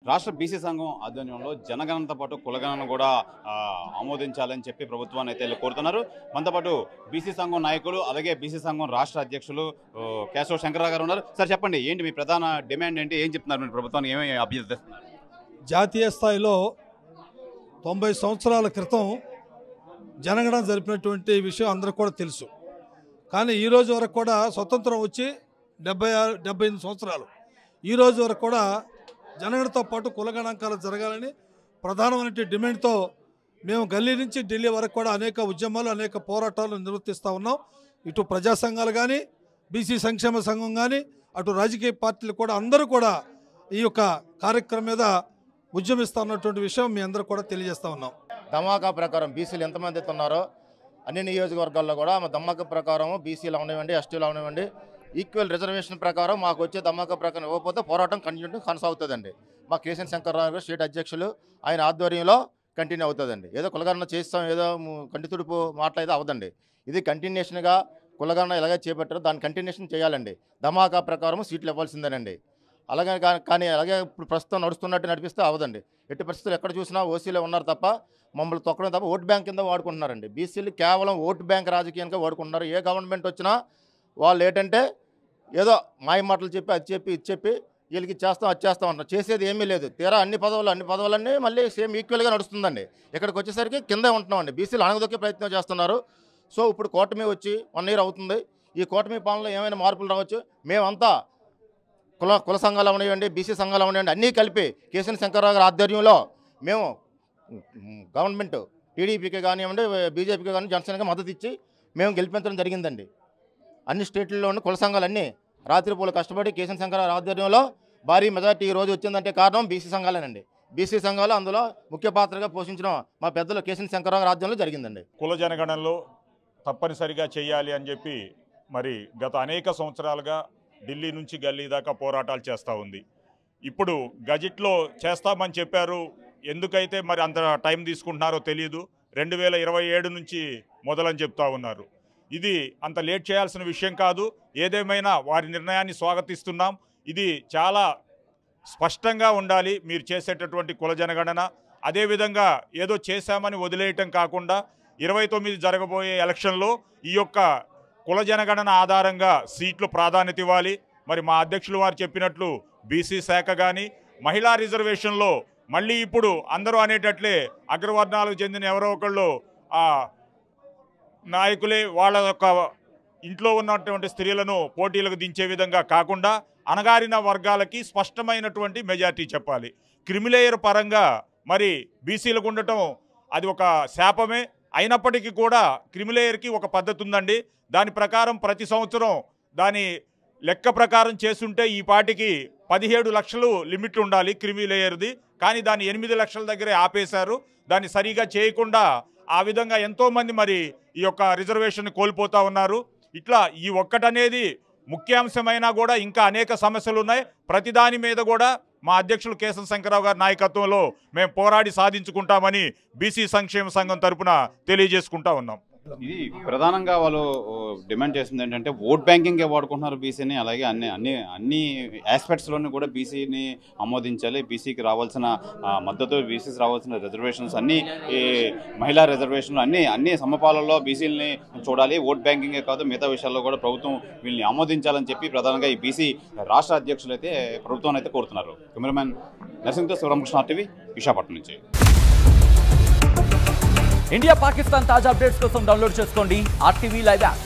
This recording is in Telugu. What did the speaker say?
రాష్ట్ర బీసీ సంఘం ఆధ్వర్యంలో జనగణనతో పాటు కులగణన కూడా ఆమోదించాలని చెప్పి ప్రభుత్వాన్ని అయితే కోరుతున్నారు. మనతో పాటు బీసీ సంఘం నాయకులు అలాగే బీసీ సంఘం రాష్ట్ర అధ్యక్షులు కేశవ శంకరరావు గారు ఉన్నారు. సార్ చెప్పండి, ఏంటి మీ ప్రధాన డిమాండ్ ఏంటి, ఏం చెప్తున్నారు మీరు ప్రభుత్వానికి, ఏమేమి అభ్యర్థిస్తున్నారు? జాతీయ స్థాయిలో 90 సంవత్సరాల క్రితం జనగణన జరిపినటువంటి విషయం అందరికీ కూడా తెలుసు. కానీ ఈరోజు వరకు కూడా స్వతంత్రం వచ్చి 78 సంవత్సరాలు, ఈరోజు వరకు కూడా జనగణనతో పాటు కులగణాంకాలు జరగాలని ప్రధానమైన డిమాండ్తో మేము గల్లీ నుంచి ఢిల్లీ వరకు కూడా అనేక ఉద్యమాలు అనేక పోరాటాలు నిర్వర్తిస్తూ ఉన్నాం. ఇటు ప్రజా సంఘాలు కానీ, బీసీ సంక్షేమ సంఘం కానీ, అటు రాజకీయ పార్టీలు కూడా అందరూ కూడా ఈ యొక్క కార్యక్రమం మీద ఉద్యమిస్తూ ఉన్నటువంటి విషయం మీ అందరూ కూడా తెలియజేస్తూ ఉన్నాం. ధమాకా ప్రకారం బీసీలు ఎంతమంది ఉన్నారో అన్ని నియోజకవర్గాల్లో కూడా మా ధమాకా ప్రకారం బీసీలు అవనివ్వండి, ఎస్టీలు అవనివ్వండి, ఈక్వల్ రిజర్వేషన్ ప్రకారం మాకు వచ్చే ధమాకా ప్రకారం ఇవ్వకపోతే పోరాటం కంటిన్యూ కొనసాగుతుందండి. మా కేసీఎన్ శంకర్రావు గారు స్టేట్ అధ్యక్షులు ఆయన ఆధ్వర్యంలో కంటిన్యూ అవుతుందండి. ఏదో కులగణన చేస్తాం, ఏదో కంటి తుడుపు మాట్లాడితే అవదండి. ఇది కంటిన్యూషన్గా కులగణన ఎలాగే చేపట్టారో దాన్ని కంటిన్యూషన్ చేయాలండి. ధమాకా ప్రకారం సీట్లు ఇవ్వాల్సిందేనండి. అలాగే కానీ అలాగే ఇప్పుడు ప్రస్తుతం నడుస్తున్నట్టు నడిపిస్తే అవదండి. ఎట్టి పరిస్థితులు ఎక్కడ చూసినా ఓసీలో ఉన్నారు తప్ప మమ్మల్ని తొక్కడం తప్ప ఓట్ బ్యాంక్ కింద వాడుకుంటున్నారండి. బీసీలు కేవలం ఓట్ బ్యాంక్ రాజకీయంగా వాడుకుంటున్నారు. ఏ గవర్నమెంట్ వచ్చినా వాళ్ళు ఏంటంటే ఏదో మాయ మాటలు చెప్పి అది చెప్పి ఇది చెప్పి వీళ్ళకి చేస్తాం అది చేస్తాం అంటారు. చేసేది ఏమీ లేదు. తీరా అన్ని పదవులన్నీ మళ్ళీ సేమ్ ఈక్వల్గా నడుస్తుందండి. ఇక్కడికి వచ్చేసరికి కిందే ఉంటున్నామండి. బీసీలు అణగదొక్కే ప్రయత్నం చేస్తున్నారు. సో ఇప్పుడు కూటమి వచ్చి 1 year అవుతుంది. ఈ కూటమి పాలనలో ఏమైనా మార్పులు రావచ్చు. మేమంతా కుల సంఘాలు అవనివ్వండి, బీసీ సంఘాలు అవనివ్వండి, అన్నీ కలిపి కేసీఎన్ శంకర్రావు గారి ఆధ్వర్యంలో మేము గవర్నమెంట్ టీడీపీకి కానివ్వండి, బీజేపీకి కానీ, జనసేనకి మద్దతు ఇచ్చి మేము గెలిపించడం జరిగిందండి. అన్ని స్టేట్లలో ఉన్న కుల సంఘాలన్నీ రాత్రిపూలు కష్టపడి కేసీఎన్ శంకర్రావు ఆధ్వర్యంలో భారీ మెజార్టీ ఈ రోజు వచ్చిందంటే కారణం బీసీ సంఘాలేనండి. బీసీ సంఘాలు అందులో ముఖ్య పాత్రగా పోషించడం మా పెద్దలు కేసీఎన్ శంకర్రావు ఆధ్వర్యంలో జరిగిందండి. కుల జనగణనలో తప్పనిసరిగా చేయాలి అని చెప్పి మరి గత అనేక సంవత్సరాలుగా ఢిల్లీ నుంచి గల్లీ దాకా పోరాటాలు చేస్తూ ఉంది. ఇప్పుడు గజెట్లో చేస్తామని చెప్పారు. ఎందుకైతే మరి అంత టైం తీసుకుంటున్నారో తెలియదు. 2027 నుంచి మొదలని చెప్తా ఉన్నారు. ఇది అంత లేట్ చేయాల్సిన విషయం కాదు. ఏదేమైనా వారి నిర్ణయాన్ని స్వాగతిస్తున్నాం. ఇది చాలా స్పష్టంగా ఉండాలి మీరు చేసేటటువంటి కుల జనగణన. అదేవిధంగా ఏదో చేశామని వదిలేయటం కాకుండా 29 జరగబోయే ఎలక్షన్లో ఈ యొక్క కుల జనగణన ఆధారంగా సీట్లు ప్రాధాన్యత ఇవ్వాలి. మరి మా అధ్యక్షులు వారు చెప్పినట్లు బీసీ శాఖ కానీ, మహిళా రిజర్వేషన్లో మళ్ళీ ఇప్పుడు అందరూ అనేటట్లే అగ్రవర్ణాలకు చెందిన ఎవరో ఒకళ్ళు నాయకులే వాళ్ళ యొక్క ఇంట్లో ఉన్నటువంటి స్త్రీలను పోటీలకు దించే విధంగా కాకుండా అణగారిన వర్గాలకి స్పష్టమైనటువంటి మెజార్టీ చెప్పాలి. క్రిమిలేయర్ పరంగా మరి బీసీలకు ఉండటం అది ఒక శాపమే అయినప్పటికీ కూడా క్రిమిలేయర్కి ఒక పద్ధతి ఉందండి. దాని ప్రకారం ప్రతి సంవత్సరం దాని లెక్క ప్రకారం చేస్తుంటే ఈ పాటికి 17 లక్షలు లిమిట్ ఉండాలి క్రిమిలేయర్ది. కానీ దాన్ని 8 లక్షల దగ్గరే ఆపేశారు. దాన్ని సరిగా చేయకుండా ఆ విధంగా ఎంతోమంది మరి ఈ యొక్క రిజర్వేషన్ కోల్పోతూ ఉన్నారు. ఇట్లా ఈ ఒక్కటనేది ముఖ్యాంశమైనా కూడా ఇంకా అనేక సమస్యలు ఉన్నాయి. ప్రతిదాని మీద కూడా మా అధ్యక్షులు కేశవ శంకరరావు గారి నాయకత్వంలో మేము పోరాడి సాధించుకుంటామని బీసీ సంక్షేమ సంఘం తరపున తెలియజేసుకుంటా ఉన్నాం. ఇది ప్రధానంగా వాళ్ళు డిమాండ్ చేస్తుంది ఏంటంటే ఓట్ బ్యాంకింగే వాడుకుంటున్నారు బీసీని. అలాగే అన్ని ఆస్పెక్ట్స్లోనూ కూడా బీసీని ఆమోదించాలి. బీసీకి రావాల్సిన మద్దతు, బీసీకి రావాల్సిన రిజర్వేషన్స్ అన్నీ, ఈ మహిళా రిజర్వేషన్లు అన్ని సమపాలలో బీసీలని చూడాలి. ఓట్ బ్యాంకింగే కాదు మిగతా విషయాల్లో కూడా ప్రభుత్వం వీళ్ళని ఆమోదించాలని చెప్పి ప్రధానంగా ఈ బీసీ రాష్ట్ర అధ్యక్షులు అయితే ప్రభుత్వాన్ని అయితే కోరుతున్నారు. కెమెరామెన్ నరసింహతో శివరామకృష్ణ, RTV, విశాఖపట్నం నుంచి. ఇండియా పాకిస్తాన్ తాజా అప్డేట్స్ కోసం డౌన్లోడ్ చేసుకోండి RTV లైవ్ యాప్.